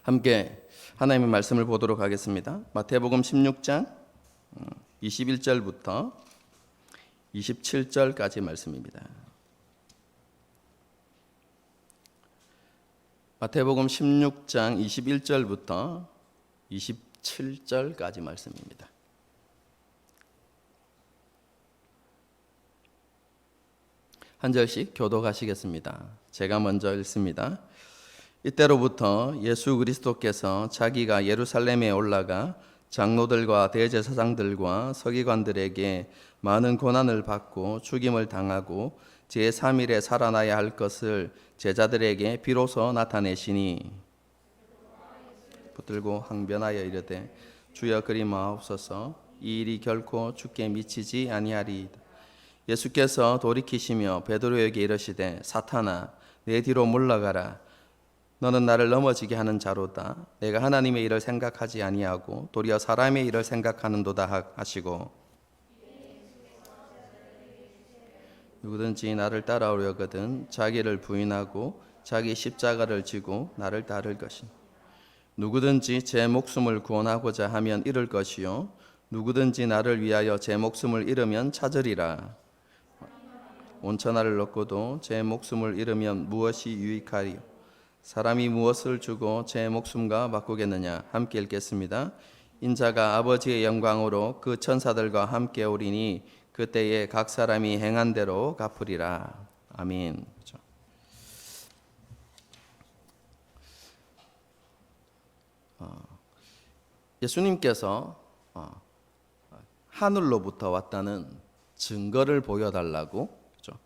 함께 하나님의 말씀을 보도록 하겠습니다. 마태복음 16장 21절부터 27절까지 말씀입니다. 마태복음 16장 21절부터 27절까지 말씀입니다. 한 절씩 교독하시겠습니다. 제가 먼저 읽습니다. 이때로부터 예수 그리스도께서 자기가 예루살렘에 올라가 장로들과 대제사장들과 서기관들에게 많은 고난을 받고 죽임을 당하고 제3일에 살아나야 할 것을 제자들에게 비로소 나타내시니 붙들고 항변하여 이르되 주여 그리 마옵소서 이 일이 결코 주께 미치지 아니하리이다. 예수께서 돌이키시며 베드로에게 이르시되 사탄아 내 뒤로 물러가라. 너는 나를 넘어지게 하는 자로다. 내가 하나님의 일을 생각하지 아니하고 도리어 사람의 일을 생각하는도다 하시고 누구든지 나를 따라오려거든 자기를 부인하고 자기 십자가를 지고 나를 따를 것이니 누구든지 제 목숨을 구원하고자 하면 잃을 것이요 누구든지 나를 위하여 제 목숨을 잃으면 찾으리라. 온천하를 얻고도 제 목숨을 잃으면 무엇이 유익하리요? 사람이 무엇을 주고 제 목숨과 바꾸겠느냐? 함께 읽겠습니다. 인자가 아버지의 영광으로 그 천사들과 함께 오리니 그때에 각 사람이 행한 대로 갚으리라. 아멘. 그렇죠. 예수님께서 하늘로부터 왔다는 증거를 보여달라고 그렇죠.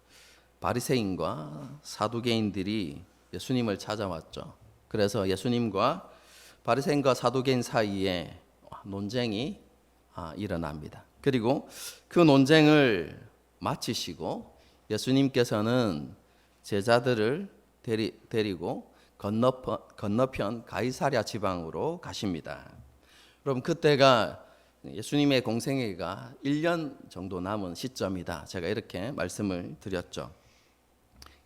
바리새인과 사두개인들이 예수님을 찾아왔죠. 그래서 예수님과 바리새인과 사두개인 사이에 논쟁이 일어납니다. 그리고 그 논쟁을 마치시고 예수님께서는 제자들을 데리고 건너편 가이사랴 지방으로 가십니다. 그럼 그때가 예수님의 공생애가 1년 정도 남은 시점이다. 제가 이렇게 말씀을 드렸죠.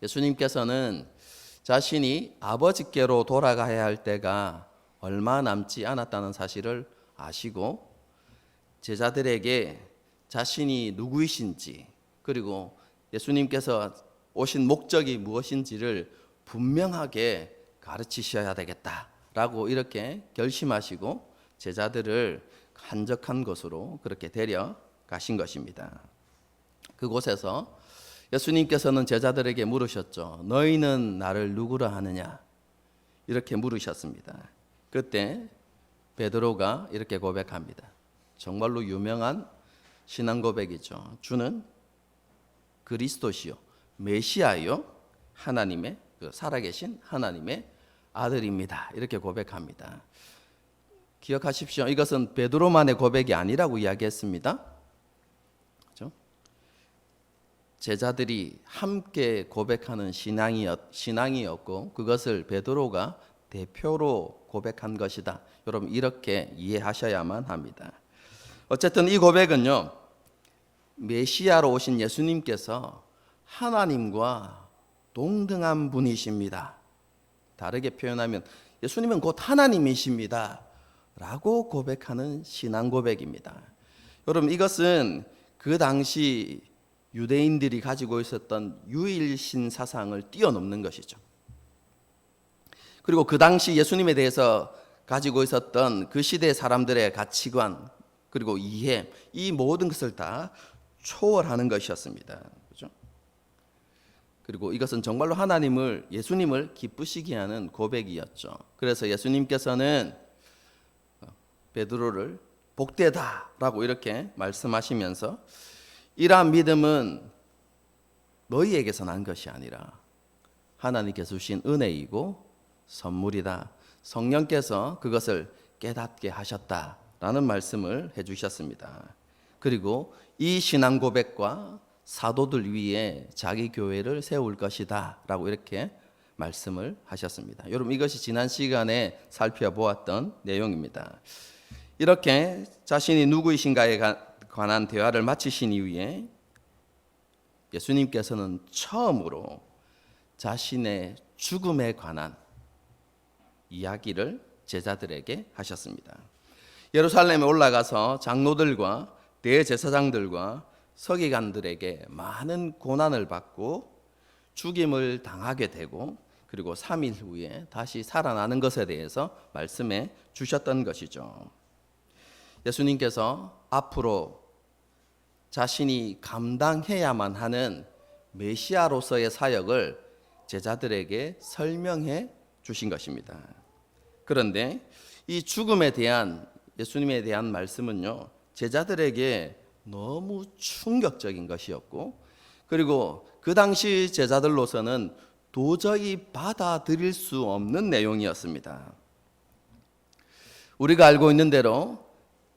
예수님께서는 자신이 아버지께로 돌아가야 할 때가 얼마 남지 않았다는 사실을 아시고 제자들에게 자신이 누구이신지 그리고 예수님께서 오신 목적이 무엇인지를 분명하게 가르치셔야 되겠다라고 이렇게 결심하시고 제자들을 한적한 곳으로 그렇게 데려가신 것입니다. 그곳에서 예수님께서는 제자들에게 물으셨죠. 너희는 나를 누구라 하느냐? 이렇게 물으셨습니다. 그때 베드로가 이렇게 고백합니다. 정말로 유명한 신앙 고백이죠. 주는 그리스도시요 메시아요 하나님의 살아계신 하나님의 아들입니다. 이렇게 고백합니다. 기억하십시오. 이것은 베드로만의 고백이 아니라고 이야기했습니다. 그렇죠? 제자들이 함께 고백하는 신앙이었고 그것을 베드로가 대표로 고백한 것이다. 여러분 이렇게 이해하셔야만 합니다. 어쨌든 이 고백은요. 메시아로 오신 예수님께서 하나님과 동등한 분이십니다. 다르게 표현하면 예수님은 곧 하나님이십니다. 라고 고백하는 신앙 고백입니다. 여러분 이것은 그 당시 유대인들이 가지고 있었던 유일신 사상을 뛰어넘는 것이죠. 그리고 그 당시 예수님에 대해서 가지고 있었던 그 시대 사람들의 가치관 그리고 이해 이 모든 것을 다 초월하는 것이었습니다. 그렇죠? 그리고 이것은 정말로 예수님을 기쁘시게 하는 고백이었죠. 그래서 예수님께서는 베드로를 복되다라고 이렇게 말씀하시면서 이러한 믿음은 너희에게서 난 것이 아니라 하나님께서 주신 은혜이고 선물이다. 성령께서 그것을 깨닫게 하셨다라는 말씀을 해주셨습니다. 그리고 이 신앙 고백과 사도들 위에 자기 교회를 세울 것이다 라고 이렇게 말씀을 하셨습니다. 여러분 이것이 지난 시간에 살펴보았던 내용입니다. 이렇게 자신이 누구이신가에 관한 대화를 마치신 이후에 예수님께서는 처음으로 자신의 죽음에 관한 이야기를 제자들에게 하셨습니다. 예루살렘에 올라가서 장로들과 대제사장들과 서기관들에게 많은 고난을 받고 죽임을 당하게 되고 그리고 3일 후에 다시 살아나는 것에 대해서 말씀해 주셨던 것이죠. 예수님께서 앞으로 자신이 감당해야만 하는 메시아로서의 사역을 제자들에게 설명해 주신 것입니다. 그런데 이 죽음에 대한 예수님에 대한 말씀은요, 제자들에게 너무 충격적인 것이었고, 그리고 그 당시 제자들로서는 도저히 받아들일 수 없는 내용이었습니다. 우리가 알고 있는 대로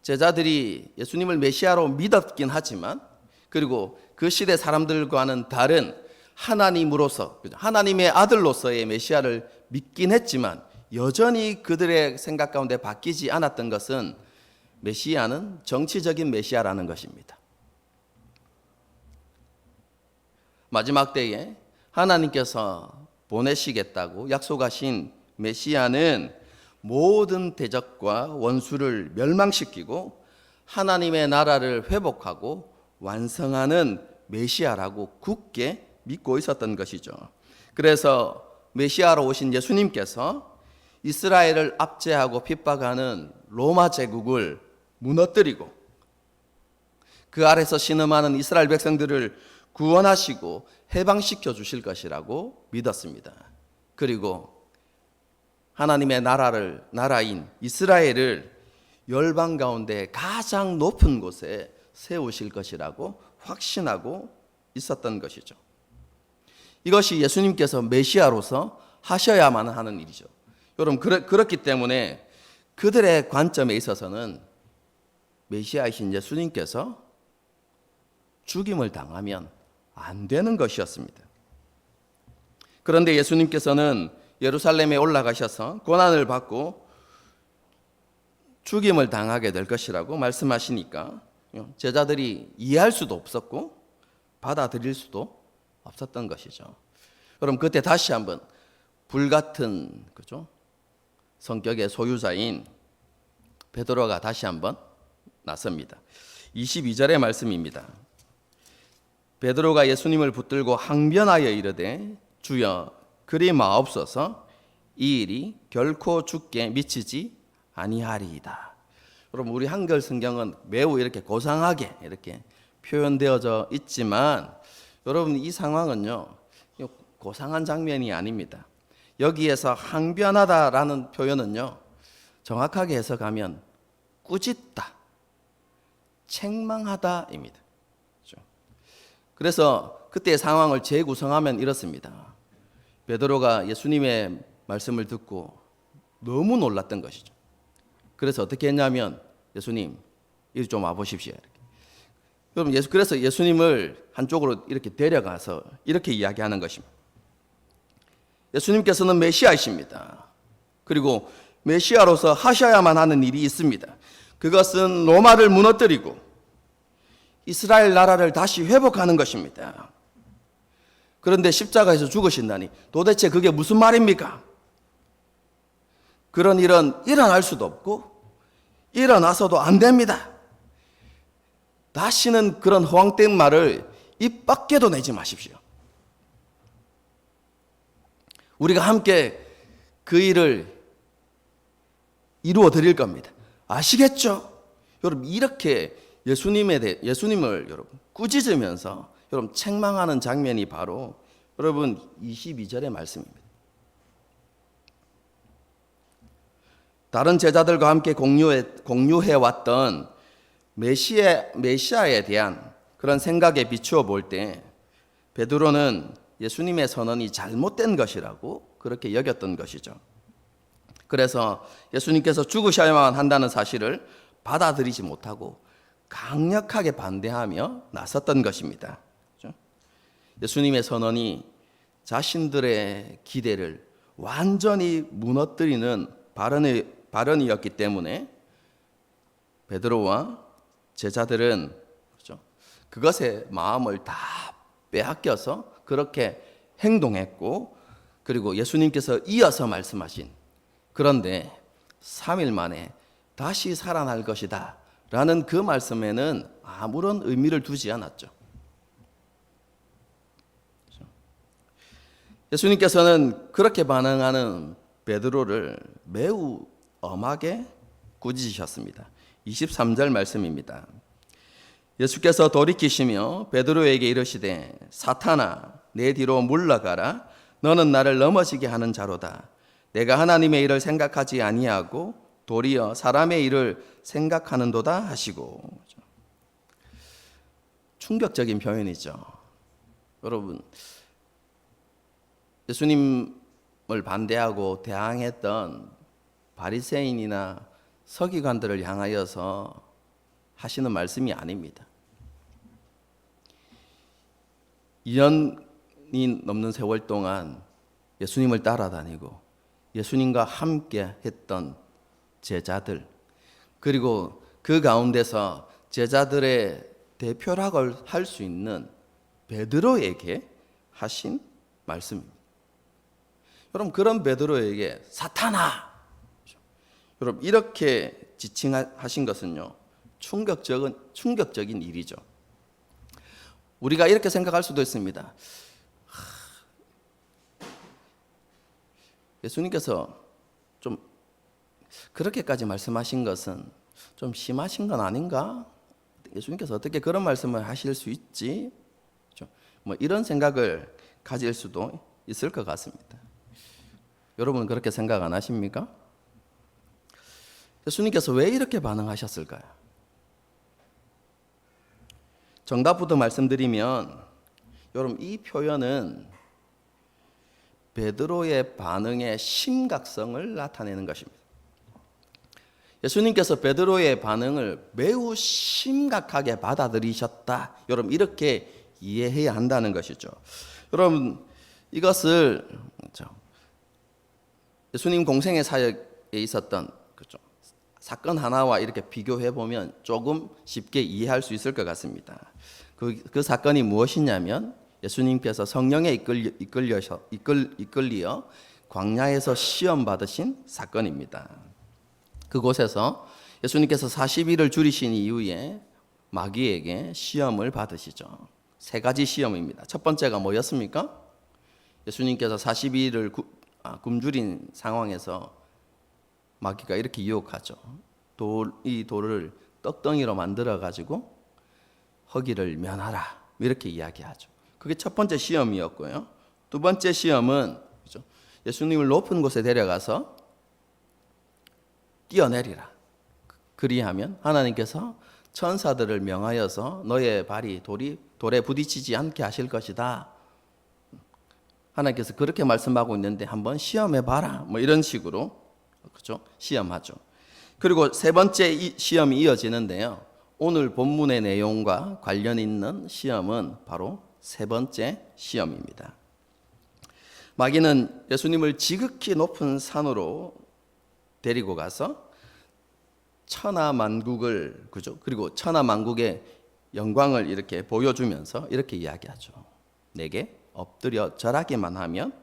제자들이 예수님을 메시아로 믿었긴 하지만, 그리고 그 시대 사람들과는 다른 하나님으로서, 하나님의 아들로서의 메시아를 믿긴 했지만 여전히 그들의 생각 가운데 바뀌지 않았던 것은 메시아는 정치적인 메시아라는 것입니다. 마지막 때에 하나님께서 보내시겠다고 약속하신 메시아는 모든 대적과 원수를 멸망시키고 하나님의 나라를 회복하고 완성하는 메시아라고 굳게 믿고 있었던 것이죠. 그래서 메시아로 오신 예수님께서 이스라엘을 압제하고 핍박하는 로마 제국을 무너뜨리고 그 아래서 신음하는 이스라엘 백성들을 구원하시고 해방시켜 주실 것이라고 믿었습니다. 그리고 하나님의 나라인 이스라엘을 열방 가운데 가장 높은 곳에 세우실 것이라고 확신하고 있었던 것이죠. 이것이 예수님께서 메시아로서 하셔야만 하는 일이죠. 여러분, 그렇기 때문에 그들의 관점에 있어서는 메시아이신 예수님께서 죽임을 당하면 안 되는 것이었습니다. 그런데 예수님께서는 예루살렘에 올라가셔서 고난을 받고 죽임을 당하게 될 것이라고 말씀하시니까 제자들이 이해할 수도 없었고 받아들일 수도 없었던 것이죠. 여러분, 그때 다시 한번 불같은 성격의 소유자인 베드로가 다시 한번 나섭니다. 22절의 말씀입니다. 베드로가 예수님을 붙들고 항변하여 이르되 주여 그리 마옵소서 이 일이 결코 주께 미치지 아니하리이다. 여러분, 우리 한글 성경은 매우 이렇게 고상하게 이렇게 표현되어져 있지만 여러분, 이 상황은요 고상한 장면이 아닙니다. 여기에서 항변하다라는 표현은요 정확하게 해석하면 꾸짖다, 책망하다입니다. 그래서 그때의 상황을 재구성하면 이렇습니다. 베드로가 예수님의 말씀을 듣고 너무 놀랐던 것이죠. 그래서 어떻게 했냐면 예수님 이리 좀 와보십시오. 여러분, 그래서 예수님을 한쪽으로 이렇게 데려가서 이렇게 이야기하는 것입니다. 예수님께서는 메시아이십니다. 그리고 메시아로서 하셔야만 하는 일이 있습니다. 그것은 로마를 무너뜨리고 이스라엘 나라를 다시 회복하는 것입니다. 그런데 십자가에서 죽으신다니 도대체 그게 무슨 말입니까? 그런 일은 일어날 수도 없고 일어나서도 안 됩니다. 다시는 그런 허황된 말을 입 밖에도 내지 마십시오. 우리가 함께 그 일을 이루어 드릴 겁니다. 아시겠죠? 여러분, 이렇게 예수님을 여러분 꾸짖으면서 여러분 책망하는 장면이 바로 여러분 22절의 말씀입니다. 다른 제자들과 함께 공유해 왔던 메시아에 대한 그런 생각에 비추어 볼 때 베드로는 예수님의 선언이 잘못된 것이라고 그렇게 여겼던 것이죠. 그래서 예수님께서 죽으셔야만 한다는 사실을 받아들이지 못하고 강력하게 반대하며 나섰던 것입니다. 예수님의 선언이 자신들의 기대를 완전히 무너뜨리는 발언이었기 때문에 베드로와 제자들은 그것에 마음을 다 빼앗겨서 그렇게 행동했고, 그리고 예수님께서 이어서 말씀하신, 그런데 3일 만에 다시 살아날 것이다 라는 그 말씀에는 아무런 의미를 두지 않았죠. 예수님께서는 그렇게 반응하는 베드로를 매우 엄하게 꾸짖으셨습니다. 23절 말씀입니다. 예수께서 돌이키시며 베드로에게 이르시되 사탄아 내 뒤로 물러가라. 너는 나를 넘어지게 하는 자로다. 내가 하나님의 일을 생각하지 아니하고 도리어 사람의 일을 생각하는도다 하시고. 충격적인 표현이죠. 여러분, 예수님을 반대하고 대항했던 바리새인이나 서기관들을 향하여서 하시는 말씀이 아닙니다. 2년이 넘는 세월 동안 예수님을 따라다니고 예수님과 함께 했던 제자들, 그리고 그 가운데서 제자들의 대표라고 할 수 있는 베드로에게 하신 말씀입니다. 여러분, 그런 베드로에게 사탄아! 여러분, 이렇게 지칭하신 것은요, 충격적인 일이죠. 우리가 이렇게 생각할 수도 있습니다. 예수님께서 좀 그렇게까지 말씀하신 것은 좀 심하신 건 아닌가? 예수님께서 어떻게 그런 말씀을 하실 수 있지? 뭐 이런 생각을 가질 수도 있을 것 같습니다. 여러분은 그렇게 생각 안 하십니까? 예수님께서 왜 이렇게 반응하셨을까요? 정답부터 말씀드리면, 여러분, 이 표현은 베드로의 반응의 심각성을 나타내는 것입니다. 예수님께서 베드로의 반응을 매우 심각하게 받아들이셨다. 여러분, 이렇게 이해해야 한다는 것이죠. 여러분, 이것을 예수님 공생의 사역에 있었던 사건 하나와 이렇게 비교해 보면 조금 쉽게 이해할 수 있을 것 같습니다. 그 사건이 무엇이냐면, 예수님께서 성령에 이끌리어 광야에서 시험 받으신 사건입니다. 그곳에서 예수님께서 40일을 줄이신 이후에 마귀에게 시험을 받으시죠. 세 가지 시험입니다. 첫 번째가 뭐였습니까? 예수님께서 40일을 굶주린 상황에서 마귀가 이렇게 유혹하죠. 이 돌을 떡덩이로 만들어 가지고 허기를 면하라, 이렇게 이야기하죠. 그게 첫 번째 시험이었고요. 두 번째 시험은 예수님을 높은 곳에 데려가서 뛰어내리라. 그리하면 하나님께서 천사들을 명하여서 너의 발이 돌에 부딪히지 않게 하실 것이다. 하나님께서 그렇게 말씀하고 있는데 한번 시험해 봐라. 뭐 이런 식으로 그렇죠? 시험하죠. 그리고 세 번째 시험이 이어지는데요. 오늘 본문의 내용과 관련 있는 시험은 바로 세 번째 시험입니다. 마귀는 예수님을 지극히 높은 산으로 데리고 가서 천하만국을, 그죠? 그리고 천하만국의 영광을 이렇게 보여주면서 이렇게 이야기하죠. 내게 엎드려 절하기만 하면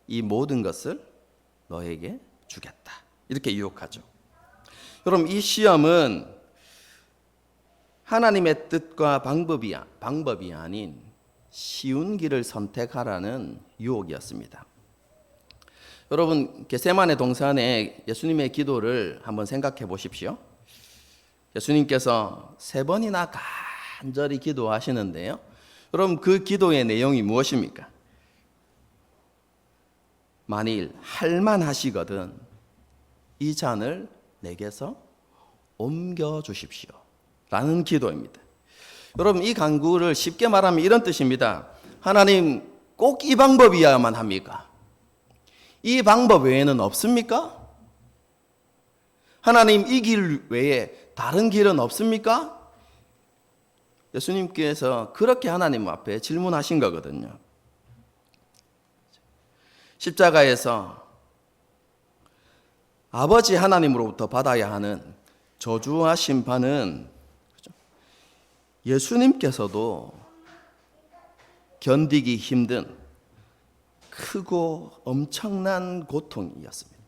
이 모든 것을 너에게 주겠다. 이렇게 유혹하죠. 여러분, 이 시험은 하나님의 뜻과 방법이 아닌 쉬운 길을 선택하라는 유혹이었습니다. 여러분, 겟세마네 동산에 예수님의 기도를 한번 생각해 보십시오. 예수님께서 3번이나 간절히 기도하시는데요. 여러분, 그 기도의 내용이 무엇입니까? 만일 할만하시거든 이 잔을 내게서 옮겨 주십시오 라는 기도입니다. 여러분, 이 간구를 쉽게 말하면 이런 뜻입니다. 하나님, 꼭 이 방법이어야만 합니까? 이 방법 외에는 없습니까? 하나님, 이 길 외에 다른 길은 없습니까? 예수님께서 그렇게 하나님 앞에 질문하신 거거든요. 십자가에서 아버지 하나님으로부터 받아야 하는 저주와 심판은 예수님께서도 견디기 힘든 크고 엄청난 고통이었습니다.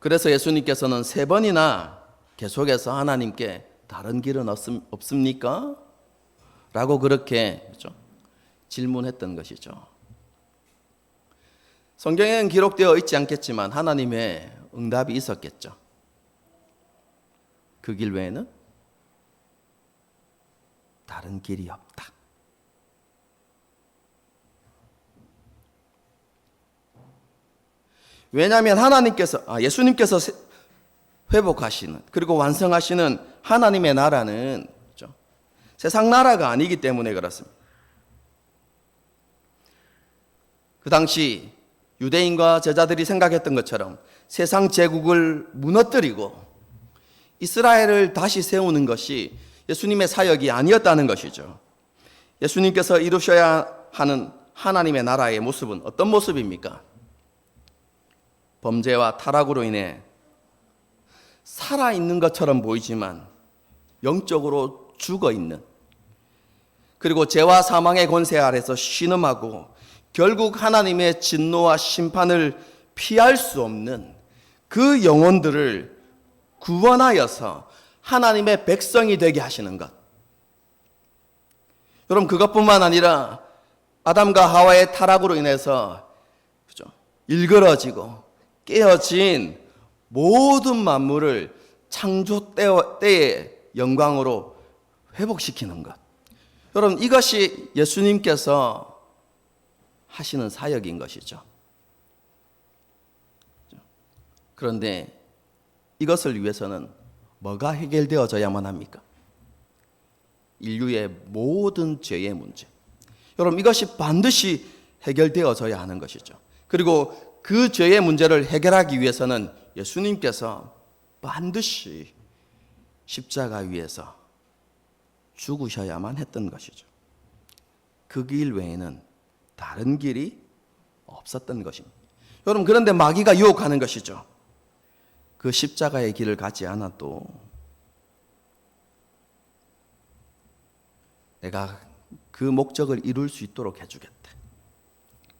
그래서 예수님께서는 3번이나 계속해서 하나님께 다른 길은 없습니까? 라고 그렇게 질문했던 것이죠. 성경에는 기록되어 있지 않겠지만 하나님의 응답이 있었겠죠. 그 길 외에는 다른 길이 없다. 왜냐하면 예수님께서 회복하시는 그리고 완성하시는 하나님의 나라는 세상 나라가 아니기 때문에 그렇습니다. 그 당시 유대인과 제자들이 생각했던 것처럼 세상 제국을 무너뜨리고 이스라엘을 다시 세우는 것이 예수님의 사역이 아니었다는 것이죠. 예수님께서 이루셔야 하는 하나님의 나라의 모습은 어떤 모습입니까? 범죄와 타락으로 인해 살아있는 것처럼 보이지만 영적으로 죽어있는, 그리고 죄와 사망의 권세 아래서 신음하고 결국 하나님의 진노와 심판을 피할 수 없는 그 영혼들을 구원하여서 하나님의 백성이 되게 하시는 것. 여러분, 그것뿐만 아니라 아담과 하와의 타락으로 인해서 일그러지고 깨어진 모든 만물을 창조 때의 영광으로 회복시키는 것. 여러분, 이것이 예수님께서 하시는 사역인 것이죠. 그런데 이것을 위해서는 뭐가 해결되어져야만 합니까? 인류의 모든 죄의 문제. 여러분, 이것이 반드시 해결되어져야 하는 것이죠. 그리고 그 죄의 문제를 해결하기 위해서는 예수님께서 반드시 십자가 위에서 죽으셔야만 했던 것이죠. 그 길 외에는 다른 길이 없었던 것입니다. 여러분, 그런데 마귀가 유혹하는 것이죠. 그 십자가의 길을 가지 않아도 내가 그 목적을 이룰 수 있도록 해주겠다.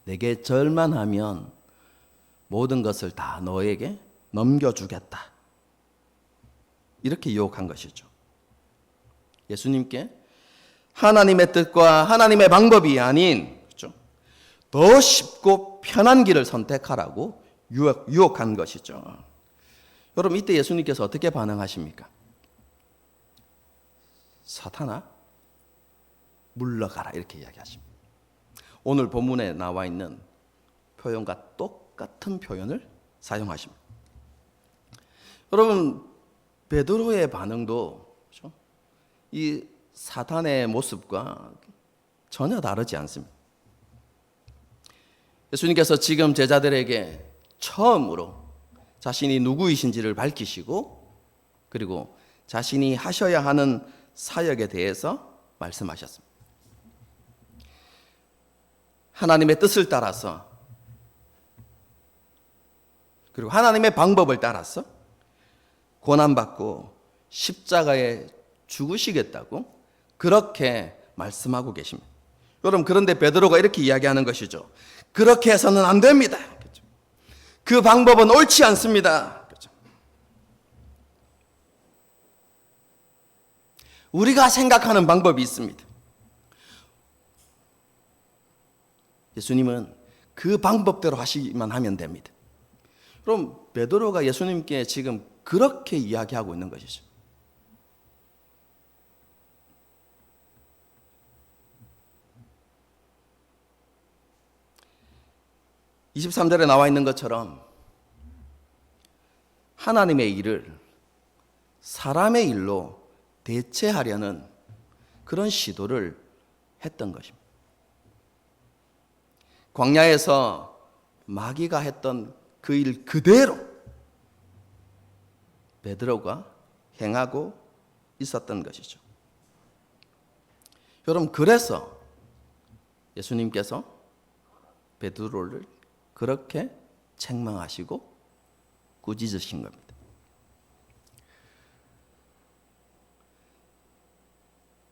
내게 절만 하면 모든 것을 다 너에게 넘겨주겠다. 이렇게 유혹한 것이죠. 예수님께 하나님의 뜻과 하나님의 방법이 아닌 더 쉽고 편한 길을 선택하라고 유혹한 것이죠. 여러분, 이때 예수님께서 어떻게 반응하십니까? 사탄아, 물러가라, 이렇게 이야기하십니다. 오늘 본문에 나와 있는 표현과 똑같은 표현을 사용하십니다. 여러분, 베드로의 반응도 이 사탄의 모습과 전혀 다르지 않습니다. 예수님께서 지금 제자들에게 처음으로 자신이 누구이신지를 밝히시고, 그리고 자신이 하셔야 하는 사역에 대해서 말씀하셨습니다. 하나님의 뜻을 따라서, 그리고 하나님의 방법을 따라서 고난받고 십자가에 죽으시겠다고 그렇게 말씀하고 계십니다. 여러분, 그런데 베드로가 이렇게 이야기하는 것이죠. 그렇게 해서는 안 됩니다. 그 방법은 옳지 않습니다. 우리가 생각하는 방법이 있습니다. 예수님은 그 방법대로 하시기만 하면 됩니다. 그럼 베드로가 예수님께 지금 그렇게 이야기하고 있는 것이죠. (23절에) 나와 있는 것처럼 하나님의 일을 사람의 일로 대체하려는 그런 시도를 했던 것입니다. 광야에서 마귀가 했던 그 일 그대로 베드로가 행하고 있었던 것이죠. 여러분, 그래서 예수님께서 베드로를 그렇게 책망하시고 꾸짖으신 겁니다.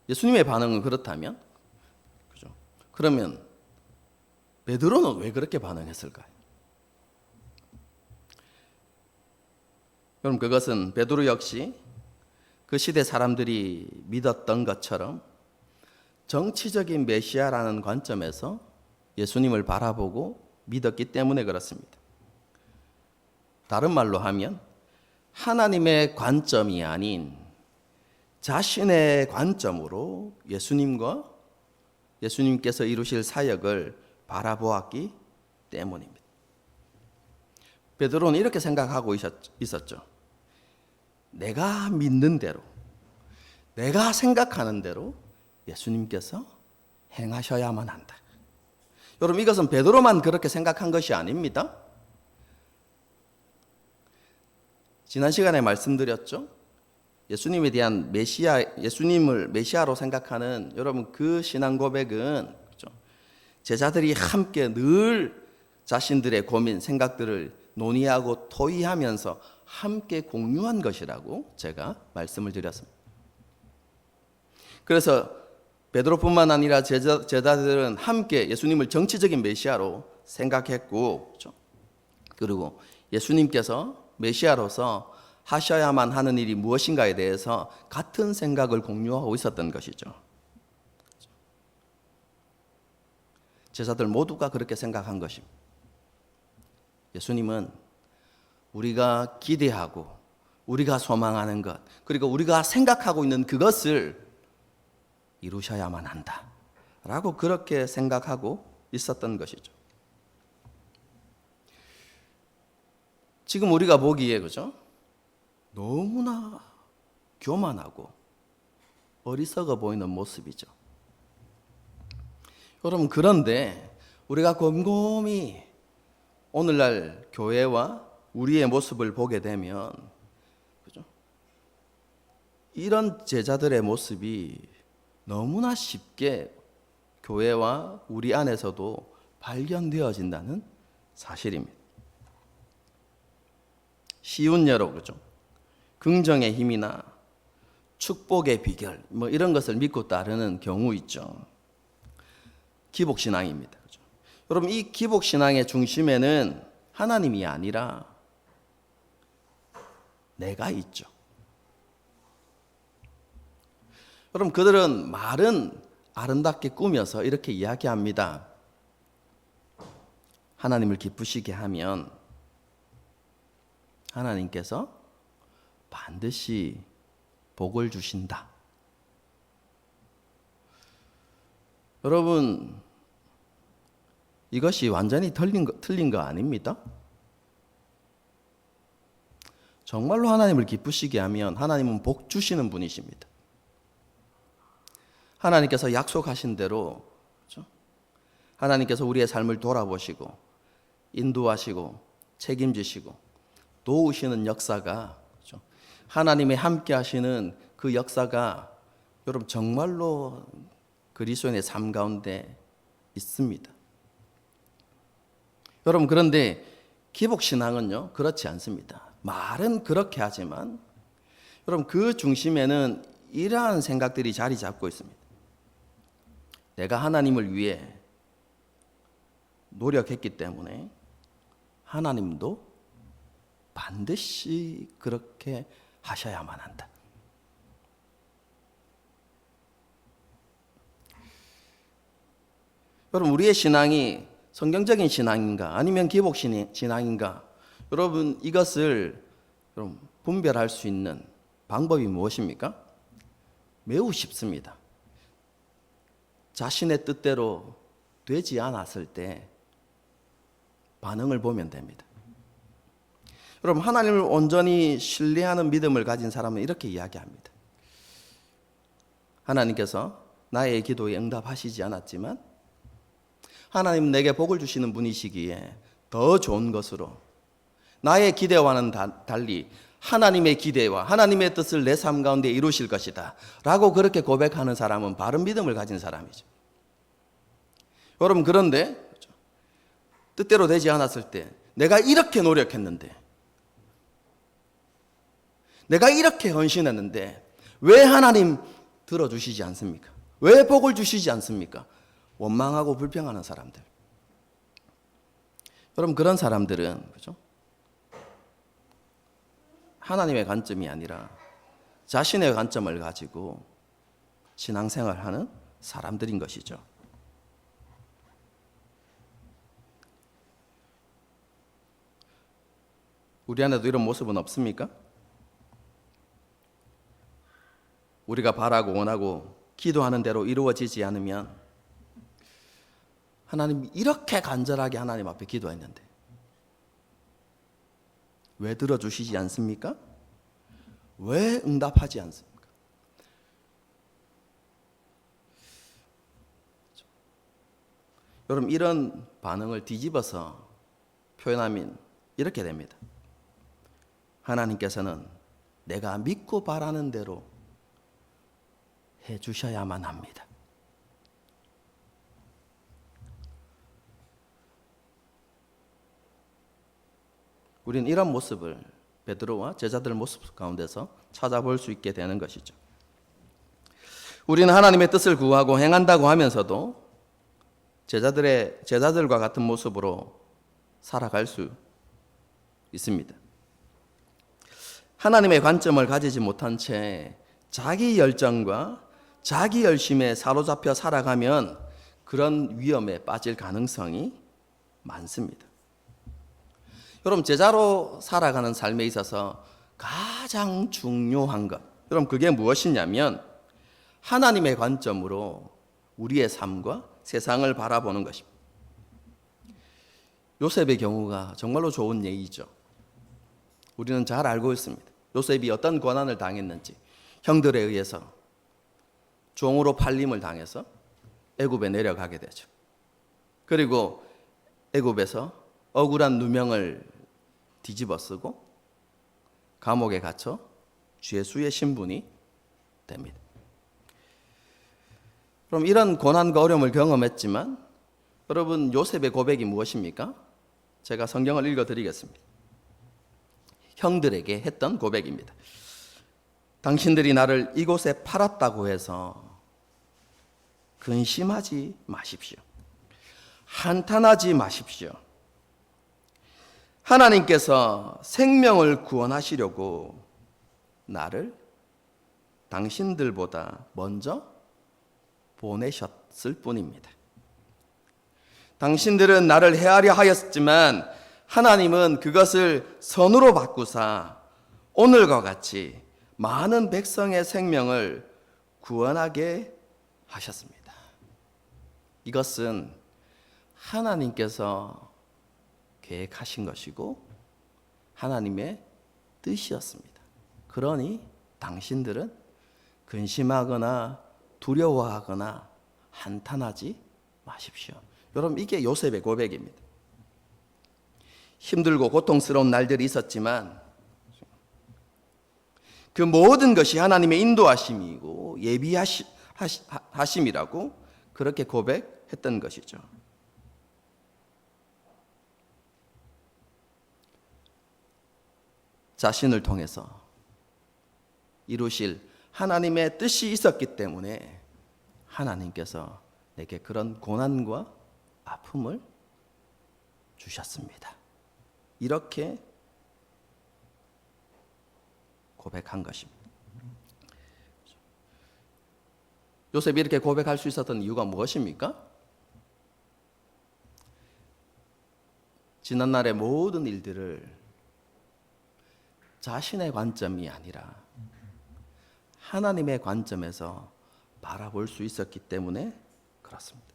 예수님의 반응은 그렇다면, 그죠? 그러면 베드로는 왜 그렇게 반응했을까요? 여러분, 그것은 베드로 역시 그 시대 사람들이 믿었던 것처럼 정치적인 메시아라는 관점에서 예수님을 바라보고 믿었기 때문에 그렇습니다. 다른 말로 하면 하나님의 관점이 아닌 자신의 관점으로 예수님과 예수님께서 이루실 사역을 바라보았기 때문입니다. 베드로는 이렇게 생각하고 있었죠. 내가 믿는 대로, 내가 생각하는 대로 예수님께서 행하셔야만 한다. 여러분, 이것은 베드로만 그렇게 생각한 것이 아닙니다. 지난 시간에 말씀드렸죠. 예수님에 대한 예수님을 메시아로 생각하는 여러분 그 신앙 고백은 제자들이 함께 늘 자신들의 고민, 생각들을 논의하고 토의하면서 함께 공유한 것이라고 제가 말씀을 드렸습니다. 그래서 베드로뿐만 아니라 제자들은 함께 예수님을 정치적인 메시아로 생각했고, 그리고 예수님께서 메시아로서 하셔야만 하는 일이 무엇인가에 대해서 같은 생각을 공유하고 있었던 것이죠. 제자들 모두가 그렇게 생각한 것입니다. 예수님은 우리가 기대하고 우리가 소망하는 것, 그리고 우리가 생각하고 있는 그것을 이루셔야만 한다 라고 그렇게 생각하고 있었던 것이죠. 지금 우리가 보기에 그죠? 너무나 교만하고 어리석어 보이는 모습이죠. 여러분, 그런데 우리가 곰곰이 오늘날 교회와 우리의 모습을 보게 되면 그죠? 이런 제자들의 모습이 너무나 쉽게 교회와 우리 안에서도 발견되어진다는 사실입니다. 쉬운 예로 그죠? 긍정의 힘이나 축복의 비결 이런 것을 믿고 따르는 경우 있죠. 기복신앙입니다. 그죠? 여러분, 이 기복신앙의 중심에는 하나님이 아니라 내가 있죠. 여러분, 그들은 말은 아름답게 꾸며서 이렇게 이야기합니다. 하나님을 기쁘시게 하면 하나님께서 반드시 복을 주신다. 여러분, 이것이 완전히 틀린 거 아닙니다? 정말로 하나님을 기쁘시게 하면 하나님은 복 주시는 분이십니다. 하나님께서 약속하신 대로 그렇죠? 하나님께서 우리의 삶을 돌아보시고 인도하시고 책임지시고 도우시는 역사가 그렇죠? 하나님의 함께 하시는 그 역사가 여러분 정말로 그리스도인의 삶 가운데 있습니다. 여러분, 그런데 기복신앙은요 그렇지 않습니다. 말은 그렇게 하지만 여러분 그 중심에는 이러한 생각들이 자리 잡고 있습니다. 내가 하나님을 위해 노력했기 때문에 하나님도 반드시 그렇게 하셔야만 한다. 여러분, 우리의 신앙이 성경적인 신앙인가 아니면 기복 신앙인가, 여러분 이것을 여러분 분별할 수 있는 방법이 무엇입니까? 매우 쉽습니다. 자신의 뜻대로 되지 않았을 때 반응을 보면 됩니다. 여러분, 하나님을 온전히 신뢰하는 믿음을 가진 사람은 이렇게 이야기합니다. 하나님께서 나의 기도에 응답하시지 않았지만 하나님 내게 복을 주시는 분이시기에 더 좋은 것으로 나의 기대와는 달리 하나님의 기대와 하나님의 뜻을 내 삶 가운데 이루실 것이다 라고 그렇게 고백하는 사람은 바른 믿음을 가진 사람이죠. 여러분, 그런데 뜻대로 되지 않았을 때 내가 이렇게 노력했는데, 내가 이렇게 헌신했는데 왜 하나님 들어주시지 않습니까? 왜 복을 주시지 않습니까? 원망하고 불평하는 사람들. 여러분, 그런 사람들은 그죠? 하나님의 관점이 아니라 자신의 관점을 가지고 신앙생활하는 사람들인 것이죠. 우리 안에도 이런 모습은 없습니까? 우리가 바라고 원하고 기도하는 대로 이루어지지 않으면 하나님이 이렇게 간절하게 하나님 앞에 기도했는데 왜 들어주시지 않습니까? 왜 응답하지 않습니까? 여러분, 이런 반응을 뒤집어서 표현하면 이렇게 됩니다. 하나님께서는 내가 믿고 바라는 대로 해 주셔야만 합니다. 우리는 이런 모습을 베드로와 제자들 모습 가운데서 찾아볼 수 있게 되는 것이죠. 우리는 하나님의 뜻을 구하고 행한다고 하면서도 제자들과 같은 모습으로 살아갈 수 있습니다. 하나님의 관점을 가지지 못한 채 자기 열정과 자기 열심에 사로잡혀 살아가면 그런 위험에 빠질 가능성이 많습니다. 여러분, 제자로 살아가는 삶에 있어서 가장 중요한 것, 여러분 그게 무엇이냐면 하나님의 관점으로 우리의 삶과 세상을 바라보는 것입니다. 요셉의 경우가 정말로 좋은 예이죠. 우리는 잘 알고 있습니다. 요셉이 어떤 고난을 당했는지, 형들에 의해서 종으로 팔림을 당해서 애굽에 내려가게 되죠. 그리고 애굽에서 억울한 누명을 뒤집어 쓰고 감옥에 갇혀 죄수의 신분이 됩니다. 그럼 이런 고난과 어려움을 경험했지만 여러분, 요셉의 고백이 무엇입니까? 제가 성경을 읽어드리겠습니다. 형들에게 했던 고백입니다. 당신들이 나를 이곳에 팔았다고 해서 근심하지 마십시오. 한탄하지 마십시오. 하나님께서 생명을 구원하시려고 나를 당신들보다 먼저 보내셨을 뿐입니다. 당신들은 나를 해하려 하였지만 하나님은 그것을 선으로 바꾸사 오늘과 같이 많은 백성의 생명을 구원하게 하셨습니다. 이것은 하나님께서 계획하신 것이고 하나님의 뜻이었습니다. 그러니 당신들은 근심하거나 두려워하거나 한탄하지 마십시오. 여러분, 이게 요셉의 고백입니다. 힘들고 고통스러운 날들이 있었지만 그 모든 것이 하나님의 인도하심이고 예비하심이라고 그렇게 고백했던 것이죠. 자신을 통해서 이루실 하나님의 뜻이 있었기 때문에 하나님께서 내게 그런 고난과 아픔을 주셨습니다. 이렇게 고백한 것입니다. 요셉이 이렇게 고백할 수 있었던 이유가 무엇입니까? 지난날의 모든 일들을 자신의 관점이 아니라 하나님의 관점에서 바라볼 수 있었기 때문에 그렇습니다.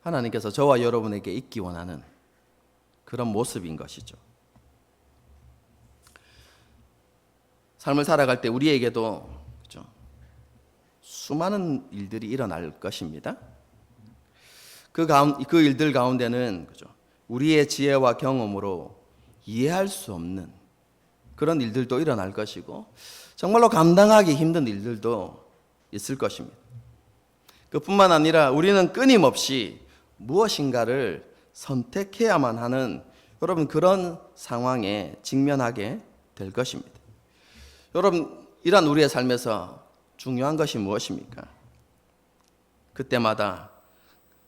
하나님께서 저와 여러분에게 있기 원하는 그런 모습인 것이죠. 삶을 살아갈 때 우리에게도 그렇죠? 수많은 일들이 일어날 것입니다. 그 일들 가운데는 그렇죠? 우리의 지혜와 경험으로 이해할 수 없는 그런 일들도 일어날 것이고 정말로 감당하기 힘든 일들도 있을 것입니다. 그뿐만 아니라 우리는 끊임없이 무엇인가를 선택해야만 하는 여러분 그런 상황에 직면하게 될 것입니다. 여러분, 이런 우리의 삶에서 중요한 것이 무엇입니까? 그때마다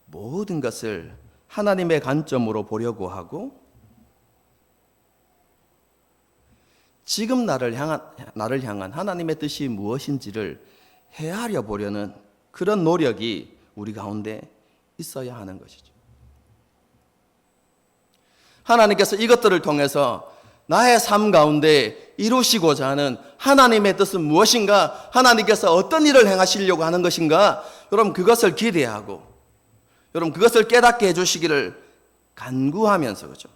모든 것을 하나님의 관점으로 보려고 하고 지금 나를 향한 하나님의 뜻이 무엇인지를 헤아려 보려는 그런 노력이 우리 가운데 있어야 하는 것이죠. 하나님께서 이것들을 통해서 나의 삶 가운데 이루시고자 하는 하나님의 뜻은 무엇인가? 하나님께서 어떤 일을 행하시려고 하는 것인가? 여러분 그것을 기대하고 여러분 그것을 깨닫게 해주시기를 간구하면서 그죠?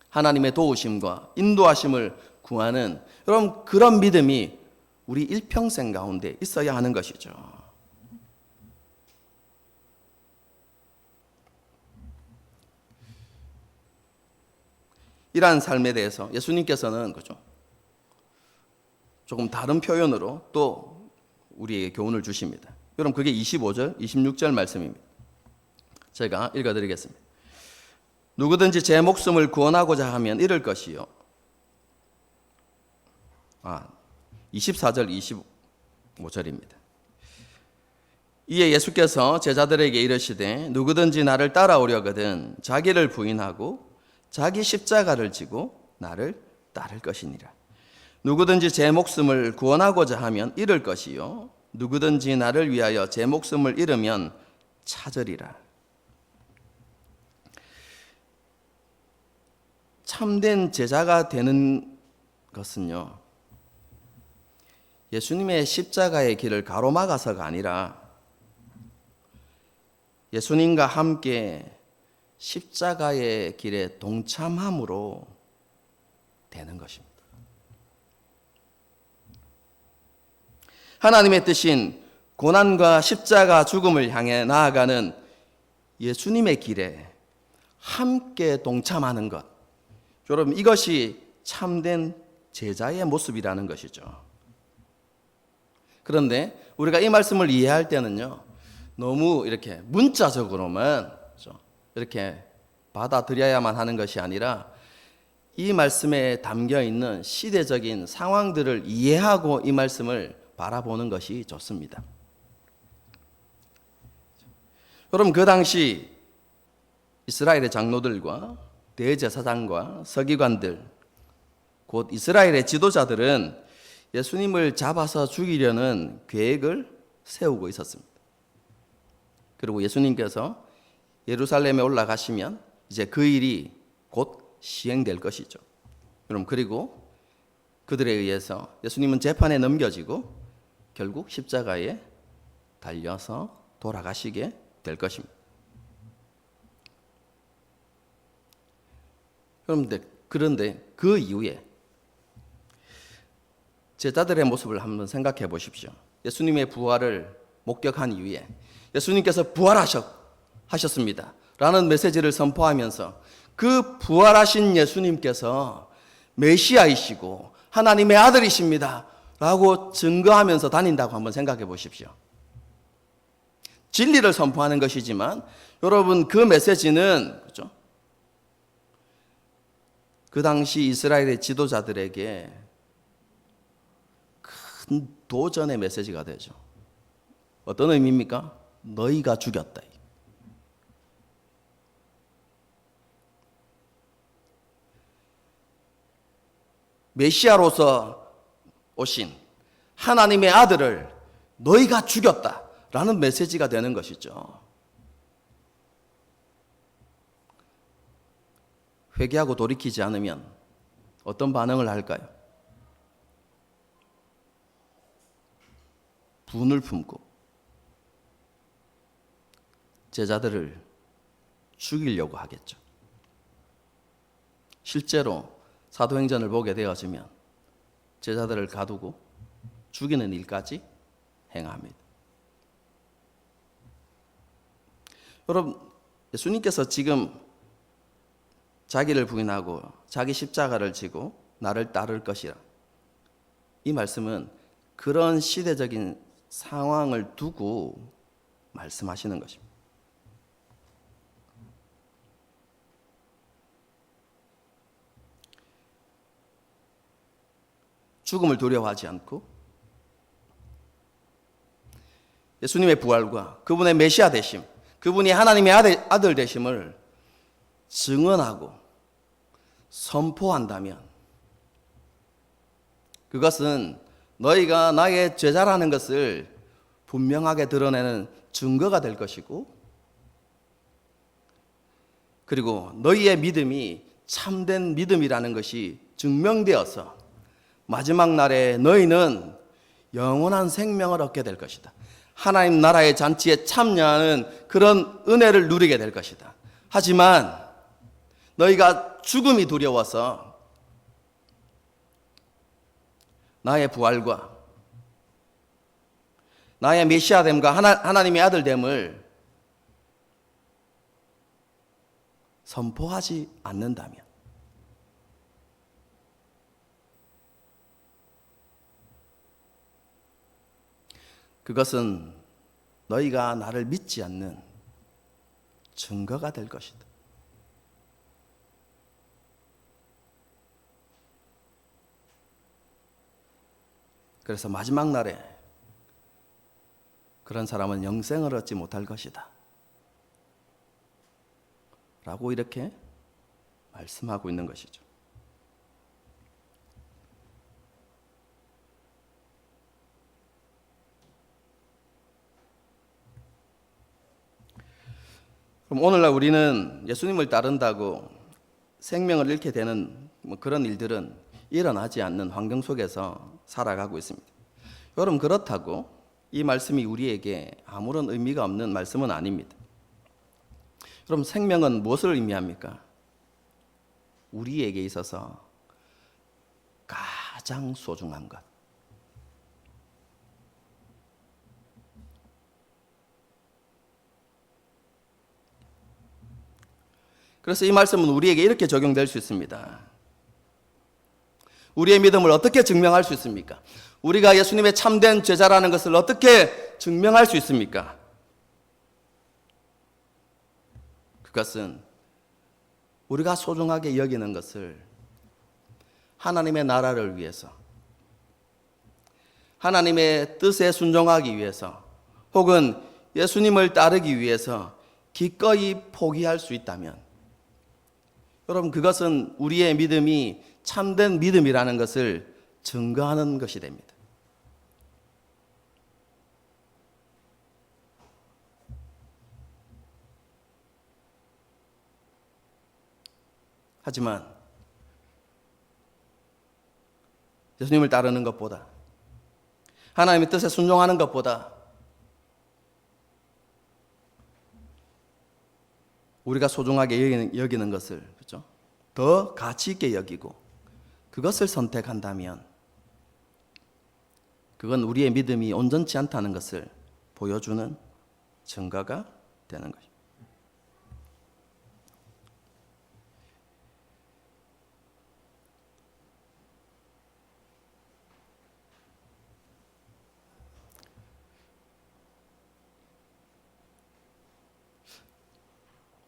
하나님의 도우심과 인도하심을 구하는 여러분 그런 믿음이 우리 일평생 가운데 있어야 하는 것이죠. 이러한 삶에 대해서 예수님께서는 그죠? 조금 다른 표현으로 또 우리에게 교훈을 주십니다. 여러분 그게 25절, 26절 말씀입니다. 제가 읽어드리겠습니다. 누구든지 제 목숨을 구원하고자 하면 잃을 것이요. 24절, 25절입니다. 이에 예수께서 제자들에게 이르시되 누구든지 나를 따라오려거든 자기를 부인하고 자기 십자가를 지고 나를 따를 것이니라. 누구든지 제 목숨을 구원하고자 하면 잃을 것이요 누구든지 나를 위하여 제 목숨을 잃으면 찾으리라. 참된 제자가 되는 것은요 예수님의 십자가의 길을 가로막아서가 아니라 예수님과 함께 십자가의 길에 동참함으로 되는 것입니다. 하나님의 뜻인 고난과 십자가 죽음을 향해 나아가는 예수님의 길에 함께 동참하는 것. 여러분 이것이 참된 제자의 모습이라는 것이죠. 그런데 우리가 이 말씀을 이해할 때는요 너무 이렇게 문자적으로만 이렇게 받아들여야만 하는 것이 아니라 이 말씀에 담겨 있는 시대적인 상황들을 이해하고 이 말씀을 바라보는 것이 좋습니다. 여러분 그 당시 이스라엘의 장로들과 대제사장과 서기관들 곧 이스라엘의 지도자들은 예수님을 잡아서 죽이려는 계획을 세우고 있었습니다. 그리고 예수님께서 예루살렘에 올라가시면 이제 그 일이 곧 시행될 것이죠. 여러분 그리고 그들에 의해서 예수님은 재판에 넘겨지고 결국 십자가에 달려서 돌아가시게 될 것입니다. 그런데 그 이후에 제자들의 모습을 한번 생각해 보십시오. 예수님의 부활을 목격한 이후에 예수님께서 부활하셨습니다 라는 메시지를 선포하면서 그 부활하신 예수님께서 메시아이시고 하나님의 아들이십니다 라고 증거하면서 다닌다고 한번 생각해 보십시오. 진리를 선포하는 것이지만 여러분 그 메시지는 그렇죠? 그 당시 이스라엘의 지도자들에게 큰 도전의 메시지가 되죠. 어떤 의미입니까? 너희가 죽였다. 메시아로서 오신 하나님의 아들을 너희가 죽였다라는 메시지가 되는 것이죠. 회개하고 돌이키지 않으면 어떤 반응을 할까요? 분을 품고 제자들을 죽이려고 하겠죠. 실제로 사도행전을 보게 되어지면 제자들을 가두고 죽이는 일까지 행합니다. 여러분, 예수님께서 지금 자기를 부인하고 자기 십자가를 지고 나를 따를 것이라. 이 말씀은 그런 시대적인 상황을 두고 말씀하시는 것입니다. 죽음을 두려워하지 않고 예수님의 부활과 그분의 메시아 되심, 그분이 하나님의 아들 되심을 증언하고 선포한다면 그것은 너희가 나의 제자라는 것을 분명하게 드러내는 증거가 될 것이고, 그리고 너희의 믿음이 참된 믿음이라는 것이 증명되어서 마지막 날에 너희는 영원한 생명을 얻게 될 것이다. 하나님 나라의 잔치에 참여하는 그런 은혜를 누리게 될 것이다. 하지만 너희가 죽음이 두려워서 나의 부활과 나의 메시아됨과 하나님의 아들됨을 선포하지 않는다면 그것은 너희가 나를 믿지 않는 증거가 될 것이다. 그래서 마지막 날에 그런 사람은 영생을 얻지 못할 것이다 라고 이렇게 말씀하고 있는 것이죠. 그럼 오늘날 우리는 예수님을 따른다고 생명을 잃게 되는 그런 일들은 일어나지 않는 환경 속에서 살아가고 있습니다. 여러분, 그렇다고 이 말씀이 우리에게 아무런 의미가 없는 말씀은 아닙니다. 그럼 생명은 무엇을 의미합니까? 우리에게 있어서 가장 소중한 것. 그래서 이 말씀은 우리에게 이렇게 적용될 수 있습니다. 우리의 믿음을 어떻게 증명할 수 있습니까? 우리가 예수님의 참된 제자라는 것을 어떻게 증명할 수 있습니까? 그것은 우리가 소중하게 여기는 것을 하나님의 나라를 위해서, 하나님의 뜻에 순종하기 위해서, 혹은 예수님을 따르기 위해서 기꺼이 포기할 수 있다면, 여러분, 그것은 우리의 믿음이 참된 믿음이라는 것을 증거하는 것이 됩니다. 하지만 예수님을 따르는 것보다, 하나님의 뜻에 순종하는 것보다 우리가 소중하게 여기는 것을, 그렇죠? 더 가치 있게 여기고 그것을 선택한다면 그건 우리의 믿음이 온전치 않다는 것을 보여주는 증거가 되는 것입니다.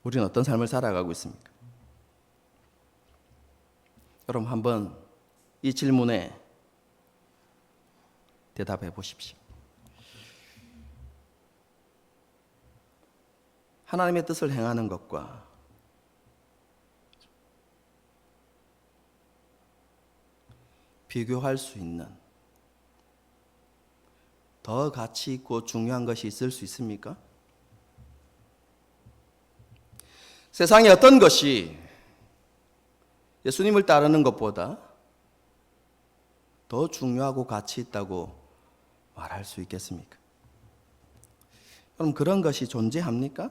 우리는 어떤 삶을 살아가고 있습니까? 여러분, 한번 이 질문에 대답해 보십시오. 하나님의 뜻을 행하는 것과 비교할 수 있는 더 가치 있고 중요한 것이 있을 수 있습니까? 세상에 어떤 것이 예수님을 따르는 것보다 더 중요하고 가치 있다고 말할 수 있겠습니까? 그럼 그런 것이 존재합니까?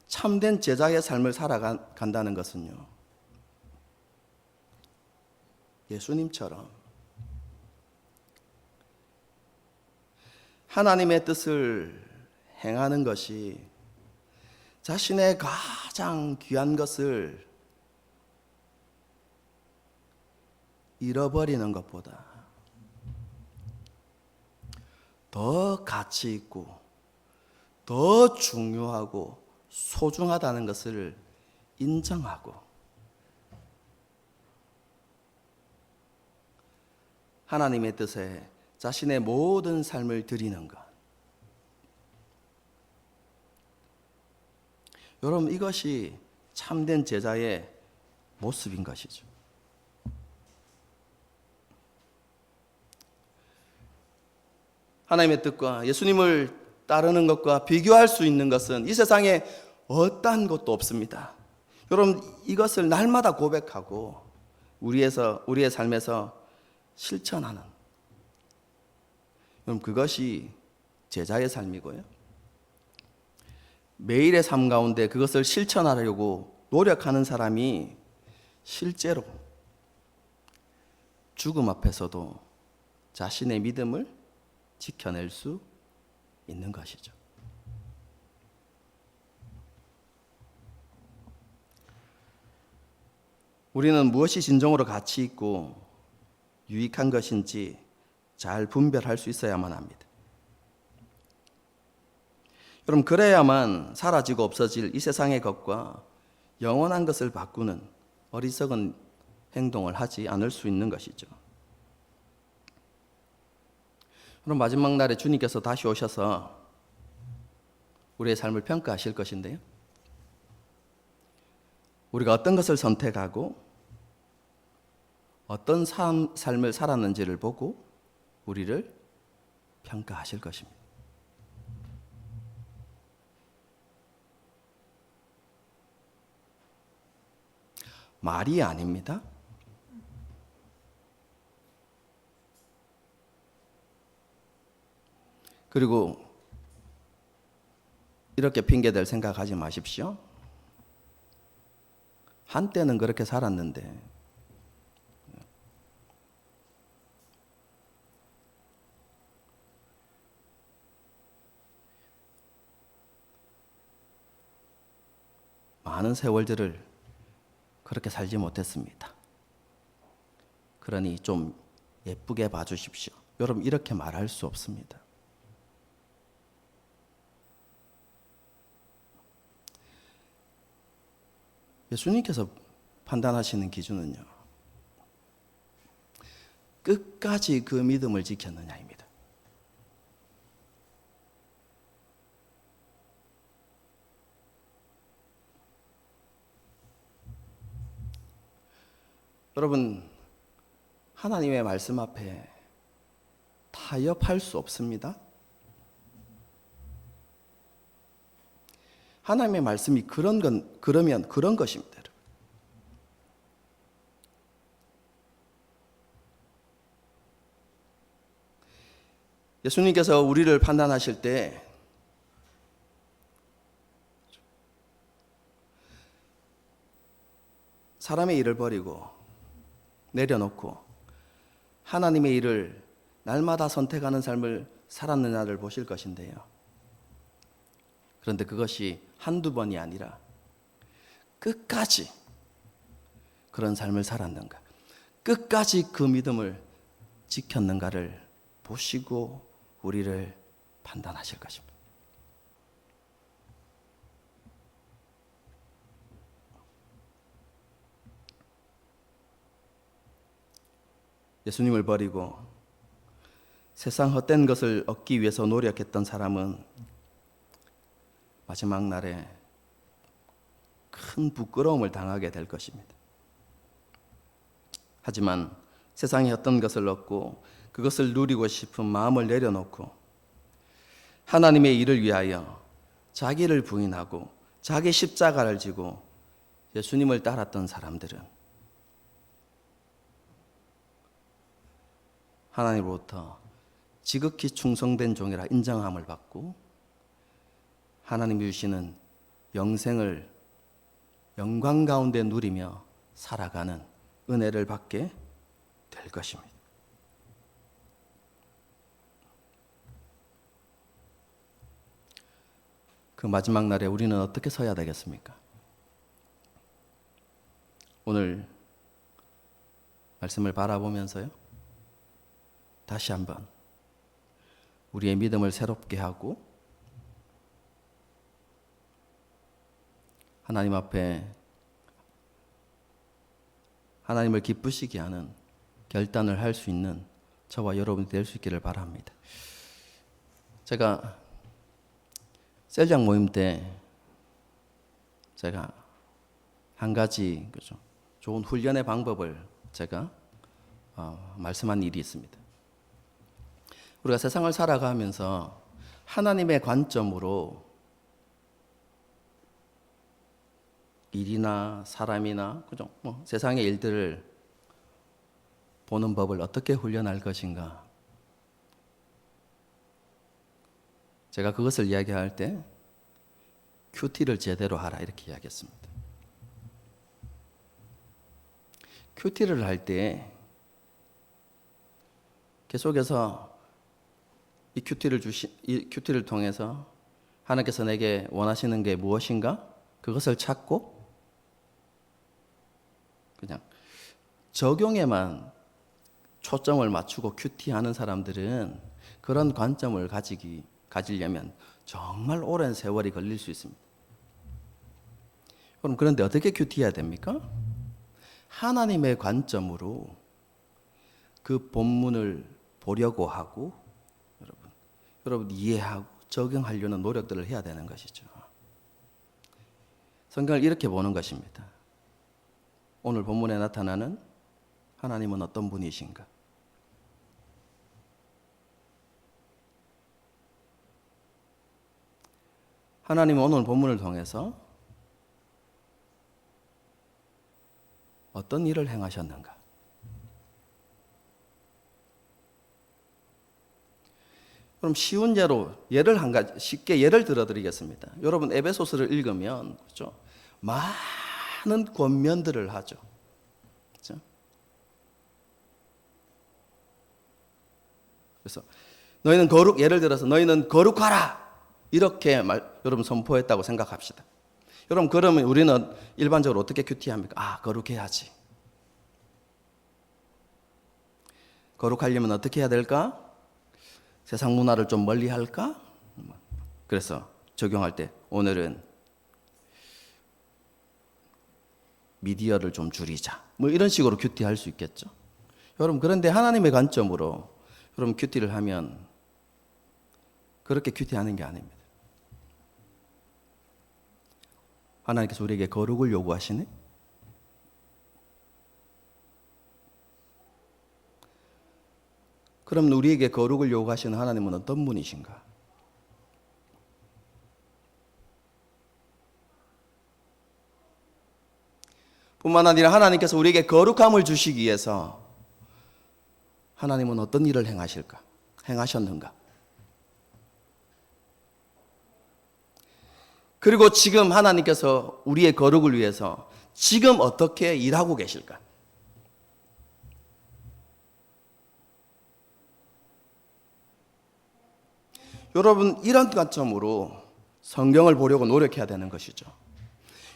참된 제자의 삶을 살아간다는 것은요, 예수님처럼 하나님의 뜻을 행하는 것이 자신의 가장 귀한 것을 잃어버리는 것보다 더 가치 있고 더 중요하고 소중하다는 것을 인정하고 하나님의 뜻에 자신의 모든 삶을 드리는 것, 여러분, 이것이 참된 제자의 모습인 것이죠. 하나님의 뜻과 예수님을 따르는 것과 비교할 수 있는 것은 이 세상에 어떠한 것도 없습니다. 여러분, 이것을 날마다 고백하고 우리의 삶에서 실천하는, 여러분, 그것이 제자의 삶이고요. 매일의 삶 가운데 그것을 실천하려고 노력하는 사람이 실제로 죽음 앞에서도 자신의 믿음을 지켜낼 수 있는 것이죠. 우리는 무엇이 진정으로 가치 있고 유익한 것인지 잘 분별할 수 있어야만 합니다. 여러분, 그래야만 사라지고 없어질 이 세상의 것과 영원한 것을 바꾸는 어리석은 행동을 하지 않을 수 있는 것이죠. 그럼 마지막 날에 주님께서 다시 오셔서 우리의 삶을 평가하실 것인데요. 우리가 어떤 것을 선택하고 어떤 삶을 살았는지를 보고 우리를 평가하실 것입니다. 말이 아닙니다. 그리고 이렇게 핑계댈 생각하지 마십시오. 한때는 그렇게 살았는데 많은 세월들을 그렇게 살지 못했습니다. 그러니 좀 예쁘게 봐주십시오. 여러분, 이렇게 말할 수 없습니다. 예수님께서 판단하시는 기준은요, 끝까지 그 믿음을 지켰느냐입니다. 여러분, 하나님의 말씀 앞에 타협할 수 없습니다. 하나님의 말씀이 그러면 그런 것입니다. 예수님께서 우리를 판단하실 때 사람의 일을 버리고 내려놓고 하나님의 일을 날마다 선택하는 삶을 살았느냐를 보실 것인데요. 그런데 그것이 한두 번이 아니라 끝까지 그런 삶을 살았는가, 끝까지 그 믿음을 지켰는가를 보시고 우리를 판단하실 것입니다. 예수님을 버리고 세상 헛된 것을 얻기 위해서 노력했던 사람은 마지막 날에 큰 부끄러움을 당하게 될 것입니다. 하지만 세상의 어떤 것을 얻고 그것을 누리고 싶은 마음을 내려놓고 하나님의 일을 위하여 자기를 부인하고 자기 십자가를 지고 예수님을 따랐던 사람들은 하나님으로부터 지극히 충성된 종이라 인정함을 받고 하나님이 주시는 영생을 영광 가운데 누리며 살아가는 은혜를 받게 될 것입니다. 그 마지막 날에 우리는 어떻게 서야 되겠습니까? 오늘 말씀을 바라보면서요, 다시 한번 우리의 믿음을 새롭게 하고 하나님 앞에 하나님을 기쁘시게 하는 결단을 할 수 있는 저와 여러분이 될 수 있기를 바랍니다. 제가 셀장 모임 때 제가 한 가지 그죠? 좋은 훈련의 방법을 제가 말씀한 일이 있습니다. 우리가 세상을 살아가면서 하나님의 관점으로 일이나 사람이나 그죠? 세상의 일들을 보는 법을 어떻게 훈련할 것인가? 제가 그것을 이야기할 때 큐티를 제대로 하라 이렇게 이야기했습니다. 큐티를 할 때 계속해서 이 큐티를 통해서 하나님께서 내게 원하시는 게 무엇인가? 그것을 찾고 그냥 적용에만 초점을 맞추고 큐티하는 사람들은 그런 관점을 가지려면 정말 오랜 세월이 걸릴 수 있습니다. 그럼 그런데 어떻게 큐티해야 됩니까? 하나님의 관점으로 그 본문을 보려고 하고 여러분 이해하고 적용하려는 노력들을 해야 되는 것이죠. 성경을 이렇게 보는 것입니다. 오늘 본문에 나타나는 하나님은 어떤 분이신가? 하나님은 오늘 본문을 통해서 어떤 일을 행하셨는가? 그럼 쉬운 예를 한 가지 쉽게 예를 들어드리겠습니다. 여러분 에베소서를 읽으면 그렇죠? 많은 권면들을 하죠. 그렇죠? 그래서 예를 들어서 너희는 거룩하라 이렇게 여러분 선포했다고 생각합시다. 여러분 그러면 우리는 일반적으로 어떻게 큐티합니까? 거룩해야지. 거룩하려면 어떻게 해야 될까? 세상 문화를 좀 멀리 할까? 그래서 적용할 때 오늘은 미디어를 좀 줄이자. 이런 식으로 큐티할 수 있겠죠. 여러분 그런데 하나님의 관점으로 여러분 큐티를 하면 그렇게 큐티하는 게 아닙니다. 하나님께서 우리에게 거룩을 요구하시네? 그럼 우리에게 거룩을 요구하시는 하나님은 어떤 분이신가? 뿐만 아니라 하나님께서 우리에게 거룩함을 주시기 위해서 하나님은 어떤 일을 행하셨는가? 그리고 지금 하나님께서 우리의 거룩을 위해서 지금 어떻게 일하고 계실까? 여러분 이런 관점으로 성경을 보려고 노력해야 되는 것이죠.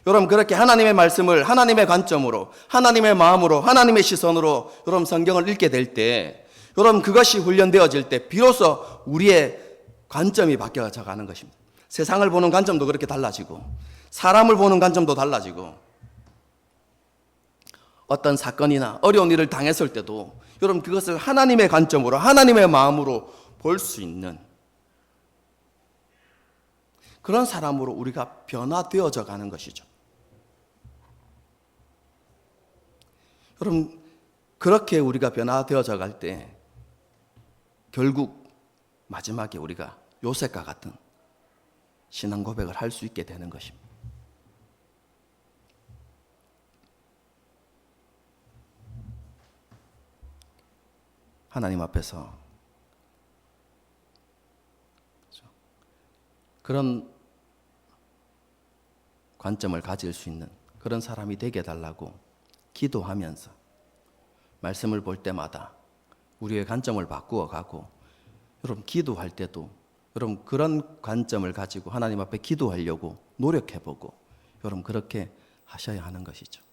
여러분 그렇게 하나님의 말씀을 하나님의 관점으로 하나님의 마음으로 하나님의 시선으로 여러분 성경을 읽게 될 때 여러분 그것이 훈련되어질 때 비로소 우리의 관점이 바뀌어져 가는 것입니다. 세상을 보는 관점도 그렇게 달라지고 사람을 보는 관점도 달라지고 어떤 사건이나 어려운 일을 당했을 때도 여러분 그것을 하나님의 관점으로 하나님의 마음으로 볼 수 있는 그런 사람으로 우리가 변화되어져 가는 것이죠. 여러분 그렇게 우리가 변화되어져 갈 때 결국 마지막에 우리가 요셉과 같은 신앙 고백을 할 수 있게 되는 것입니다. 하나님 앞에서 그런 관점을 가질 수 있는 그런 사람이 되게 해달라고 기도하면서 말씀을 볼 때마다 우리의 관점을 바꾸어 가고 여러분 기도할 때도 여러분 그런 관점을 가지고 하나님 앞에 기도하려고 노력해보고 여러분 그렇게 하셔야 하는 것이죠.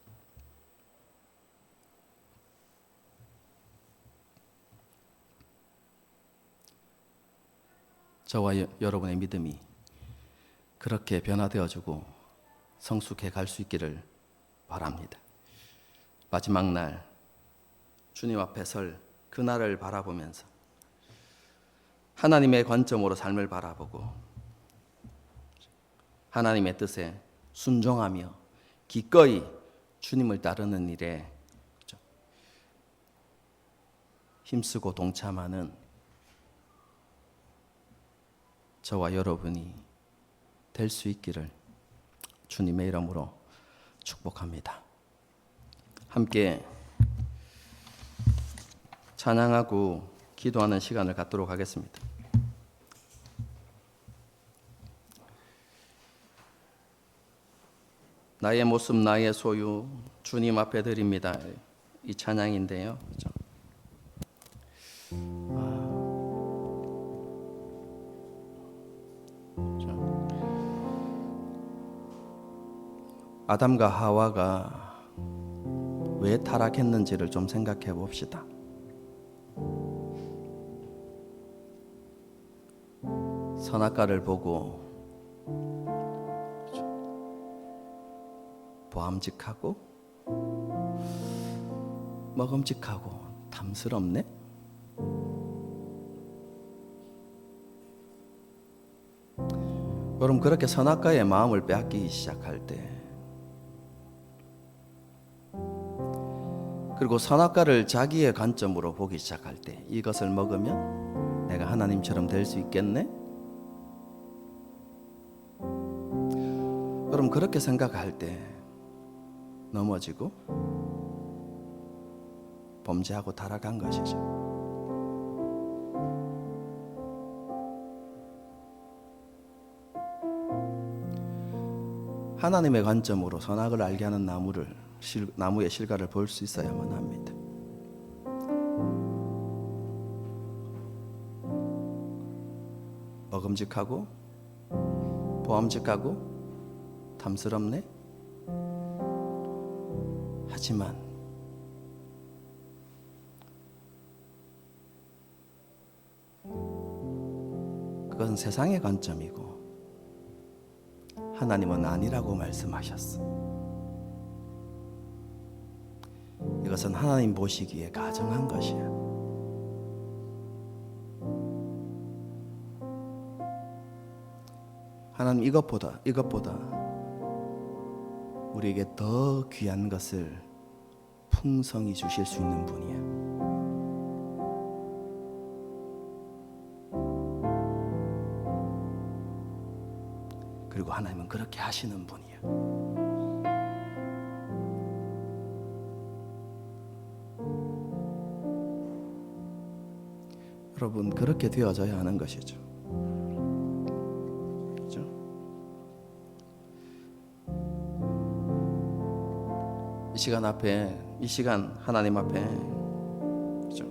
저와 여러분의 믿음이 그렇게 변화되어지고 성숙해 갈 수 있기를 바랍니다. 마지막 날 주님 앞에 설 그날을 바라보면서 하나님의 관점으로 삶을 바라보고 하나님의 뜻에 순종하며 기꺼이 주님을 따르는 일에 그렇죠? 힘쓰고 동참하는 저와 여러분이 될 수 있기를 주님의 이름으로 축복합니다. 함께 찬양하고 기도하는 시간을 갖도록 하겠습니다. 나의 모습 나의 소유 주님 앞에 드립니다. 이 찬양인데요. 그렇죠? 아담과 하와가 왜 타락했는지를 좀 생각해 봅시다. 선악과를 보고 보암직하고 먹음직하고 탐스럽네. 여러분, 그렇게 선악과의 마음을 빼앗기기 시작할 때, 그리고 선악과를 자기의 관점으로 보기 시작할 때, 이것을 먹으면 내가 하나님처럼 될 수 있겠네? 여러분, 그렇게 생각할 때 넘어지고 범죄하고 타락한 것이죠. 하나님의 관점으로 선악을 알게 하는 나무의 실과를 볼 수 있어야만 합니다. 먹음직하고 보암직하고 탐스럽네. 하지만 그것은 세상의 관점이고 하나님은 아니라고 말씀하셨어. 이것은 하나님 보시기에 가정한 것이야. 하나님 이것보다 우리에게 더 귀한 것을 풍성히 주실 수 있는 분이야. 그리고 하나님은 그렇게 하시는 분이야. 여러분, 그렇게 되어져야 하는 것이죠. 그렇죠? 이 시간 하나님 앞에 그렇죠?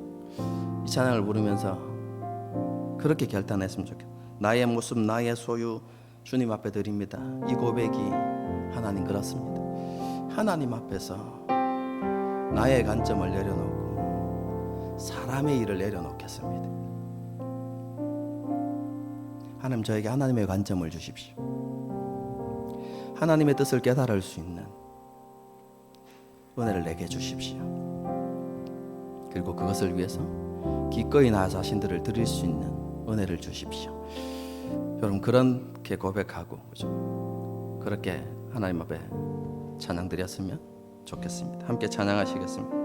이 찬양을 부르면서 그렇게 결단했으면 좋겠다. 나의 모습 나의 소유 주님 앞에 드립니다. 이 고백이 하나님 그렇습니다. 하나님 앞에서 나의 관점을 내려놓고 사람의 일을 내려놓겠습니다. 하나님, 저에게 하나님의 관점을 주십시오. 하나님의 뜻을 깨달을 수 있는 은혜를 내게 주십시오. 그리고 그것을 위해서 기꺼이 나 자신들을 드릴 수 있는 은혜를 주십시오. 여러분, 그렇게 고백하고 그렇게 하나님 앞에 찬양 드렸으면 좋겠습니다. 함께 찬양하시겠습니다.